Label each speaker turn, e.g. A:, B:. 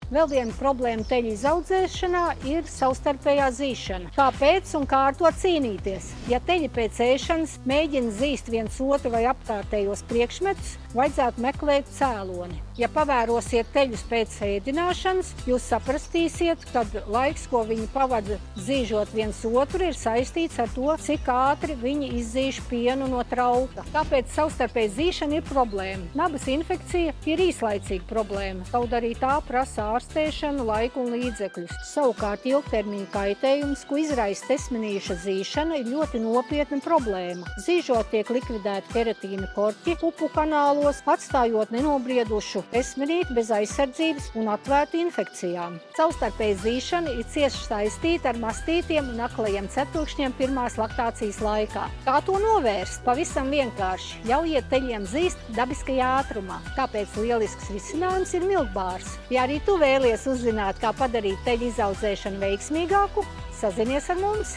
A: Vēl viena problēma teļu izaudzēšanā ir savstarpējā zīšana. Kāpēc un kā ar to cīnīties? Ja teļi pēc ēšanas mēģina zīst viens otru vai apkārtējos priekšmetus, vajadzētu meklēt cēloni. Ja pavērosiet teļus pēc ēdināšanas, jūs saprastīsiet, ka laiks, ko viņi pavada zīžot viens otru, ir saistīts ar to, cik ātri viņi izzīš pienu no trauka. Tāpēc savstarpēja zīšana ir problēma. Nabas infekcija ir īslaicīga problēma, kaut arī tā prasa ārstēšanu, laiku un līdzekļus. Savukārt ilgtermiņa kaitējums, ko izraisa tesmenīša zīšana, ir ļoti nopietna problēma. Zīžot tiek likvidēti keratīna korķi pupu kanālos, atstājot nenobriedušu tesmenīti bez aizsardzības un atvērtu infekcijām. Savstarpēja zīšana ir cieši saistīta ar mastītiem un aklajiem cepurkšņiem pirmās laktācijas laikā. Kā to novērst? Pavisam vienkārši. Ļaujiet teļiem zīst dabiskajā ātrumā. Tāpēc lielisks risinājums ir miltbārs. Ja arī tu vēlies uzzināt, kā padarīt teļu izaudzēšanu veiksmīgāku, sazinies ar mums!